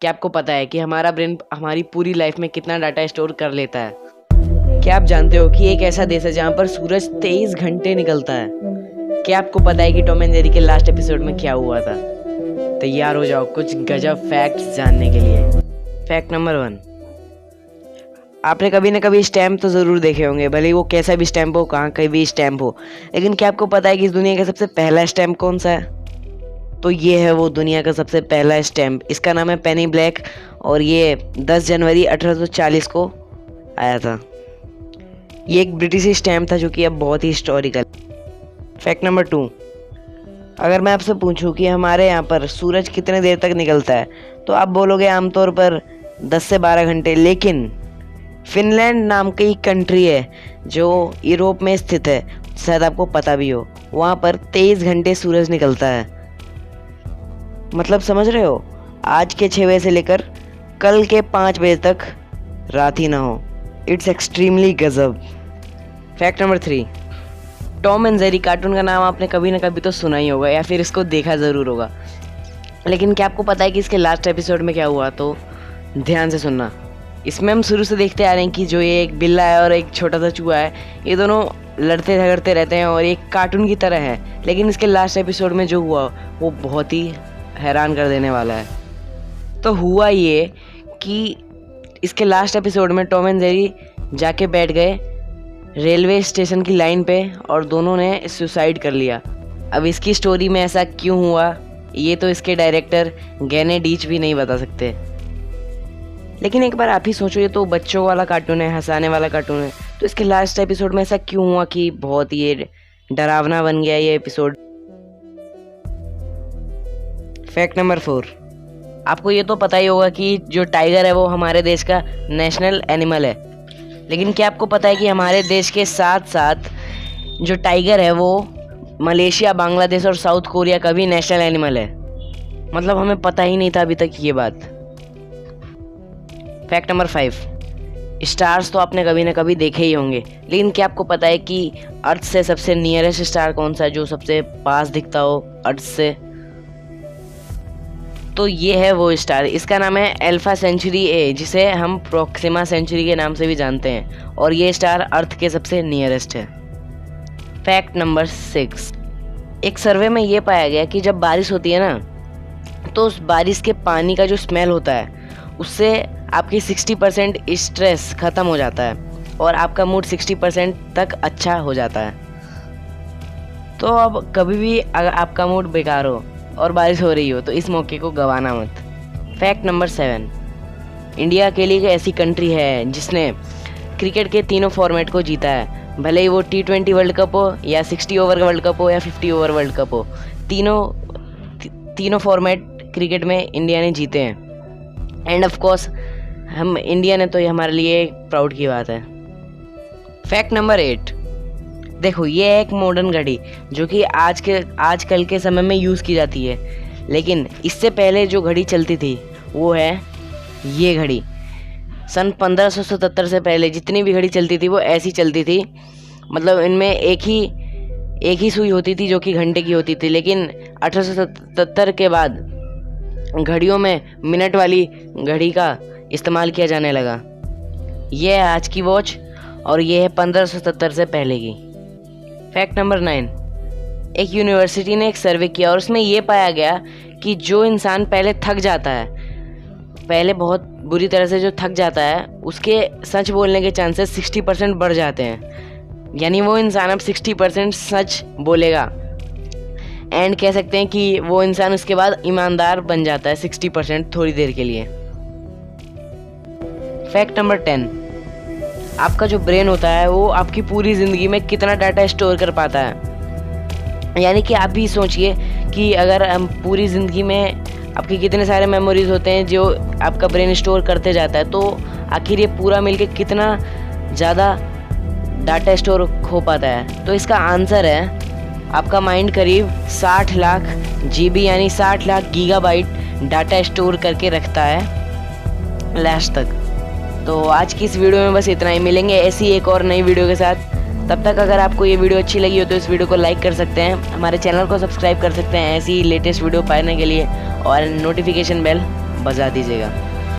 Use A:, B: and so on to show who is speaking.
A: क्या आपको पता है कि हमारा ब्रेन हमारी पूरी लाइफ में कितना डाटा स्टोर कर लेता है? क्या आप जानते हो कि एक ऐसा देश है जहाँ पर सूरज 23 घंटे निकलता है? क्या आपको पता है कि टॉम एंड जेरी के लास्ट एपिसोड में क्या हुआ था? तैयार हो जाओ कुछ गजब फैक्ट्स जानने के लिए। फैक्ट नंबर 1, आपने कभी ना कभी स्टैम्प तो ज़रूर देखे होंगे, भले ही वो कैसा भी स्टैम्प हो, कहाँ का भी स्टैम्प हो। लेकिन क्या आपको पता है कि इस दुनिया का सबसे पहला स्टैम्प कौन सा है? तो ये है वो दुनिया का सबसे पहला स्टैम्प। इसका नाम है पेनी ब्लैक और ये 10 जनवरी 1840 को आया था। ये एक ब्रिटिश स्टैम्प था जो कि अब बहुत ही हिस्टोरिकल। फैक्ट नंबर 2, अगर मैं आपसे पूछूं कि हमारे यहाँ पर सूरज कितने देर तक निकलता है तो आप बोलोगे आमतौर पर 10 से 12 घंटे। लेकिन फिनलैंड नाम की एक कंट्री है जो यूरोप में स्थित है, शायद आपको पता भी हो, वहाँ पर 23 घंटे सूरज निकलता है। मतलब समझ रहे हो, आज के 6 बजे से लेकर कल के 5 बजे तक रात ही ना हो। इट्स एक्सट्रीमली गजब। Fact number 3, Tom and Jerry cartoon का नाम आपने कभी ना कभी तो सुना ही होगा या फिर इसको देखा ज़रूर होगा। लेकिन क्या आपको पता है कि इसके लास्ट एपिसोड में क्या हुआ? तो ध्यान से सुनना। इसमें हम शुरू से देखते आ रहे हैं कि जो ये एक बिल्ला है और एक छोटा सा चूहा है, ये दोनों लड़ते झगड़ते रहते हैं और एक कार्टून की तरह है। लेकिन इसके लास्ट एपिसोड में जो हुआ वो बहुत ही हैरान कर देने वाला है। तो हुआ ये कि इसके लास्ट एपिसोड में टॉम एंड जेरी जाके बैठ गए रेलवे स्टेशन की लाइन पे और दोनों ने सुसाइड कर लिया। अब इसकी स्टोरी में ऐसा क्यों हुआ ये तो इसके डायरेक्टर गैने डीच भी नहीं बता सकते। लेकिन एक बार आप ही सोचो, ये तो बच्चों वाला कार्टून है, हंसाने वाला कार्टून है, तो इसके लास्ट एपिसोड में ऐसा क्यों हुआ कि बहुत ही ये डरावना बन गया ये एपिसोड। फैक्ट नंबर 4, आपको ये तो पता ही होगा कि जो टाइगर है वो हमारे देश का नेशनल एनिमल है। लेकिन क्या आपको पता है कि हमारे देश के साथ साथ जो टाइगर है वो मलेशिया, बांग्लादेश और साउथ कोरिया का भी नेशनल एनिमल है? मतलब हमें पता ही नहीं था अभी तक ये बात। फैक्ट नंबर 5, स्टार्स तो आपने कभी ना कभी देखे ही होंगे, लेकिन क्या आपको पता है कि अर्थ से सबसे नियरेस्ट स्टार कौन सा है, जो सबसे पास दिखता हो अर्थ से? तो ये है वो स्टार, इसका नाम है अल्फा सेंचुरी ए, जिसे हम प्रोक्सिमा सेंचुरी के नाम से भी जानते हैं, और ये स्टार अर्थ के सबसे नियरेस्ट है। फैक्ट नंबर 6, एक सर्वे में ये पाया गया कि जब बारिश होती है ना तो उस बारिश के पानी का जो स्मेल होता है उससे आपकी 60% स्ट्रेस ख़त्म हो जाता है और आपका मूड 60% तक अच्छा हो जाता है। तो अब कभी भी अगर आपका मूड बेकार हो और बारिश हो रही हो तो इस मौके को गंवाना मत। फैक्ट नंबर 7, इंडिया के लिए एक ऐसी कंट्री है जिसने क्रिकेट के तीनों फॉर्मेट को जीता है, भले ही वो T20 वर्ल्ड कप हो या 60 ओवर वर्ल्ड कप हो या 50 ओवर वर्ल्ड कप हो, तीनों फॉर्मेट क्रिकेट में इंडिया ने जीते हैं। एंड ऑफ कोर्स हम इंडिया ने, तो ये हमारे लिए एक प्राउड की बात है। फैक्ट नंबर 8, देखो ये है एक मॉडर्न घड़ी जो कि आजकल के समय में यूज़ की जाती है, लेकिन इससे पहले जो घड़ी चलती थी वो है ये घड़ी। सन 1577 से पहले जितनी भी घड़ी चलती थी वो ऐसी चलती थी, मतलब इनमें एक ही सुई होती थी जो कि घंटे की होती थी। लेकिन 1877 के बाद घड़ियों में मिनट वाली घड़ी का इस्तेमाल किया जाने लगा। ये है आज की वॉच और ये है 1577 से पहले की। फैक्ट नंबर 9, एक यूनिवर्सिटी ने एक सर्वे किया और उसमें ये पाया गया कि जो इंसान पहले थक जाता है, पहले बहुत बुरी तरह से जो थक जाता है, उसके सच बोलने के चांसेस 60% बढ़ जाते हैं। यानी वो इंसान अब 60% सच बोलेगा। एंड कह सकते हैं कि वो इंसान उसके बाद ईमानदार बन जाता है 60% थोड़ी देर के लिए। फैक्ट नंबर 10, आपका जो ब्रेन होता है वो आपकी पूरी ज़िंदगी में कितना डाटा स्टोर कर पाता है। यानी कि आप भी सोचिए कि अगर हम पूरी ज़िंदगी में आपके कितने सारे मेमोरीज होते हैं जो आपका ब्रेन स्टोर करते जाता है, तो आखिर ये पूरा मिलके कितना ज़्यादा डाटा स्टोर हो पाता है? तो इसका आंसर है आपका माइंड करीब 60 लाख GB यानी 60 लाख गीगाबाइट डाटा स्टोर करके रखता है लास्ट तक। तो आज की इस वीडियो में बस इतना ही, मिलेंगे ऐसी एक और नई वीडियो के साथ। तब तक अगर आपको ये वीडियो अच्छी लगी हो तो इस वीडियो को लाइक कर सकते हैं, हमारे चैनल को सब्सक्राइब कर सकते हैं ऐसी लेटेस्ट वीडियो पाने के लिए, और नोटिफिकेशन बेल बजा दीजिएगा।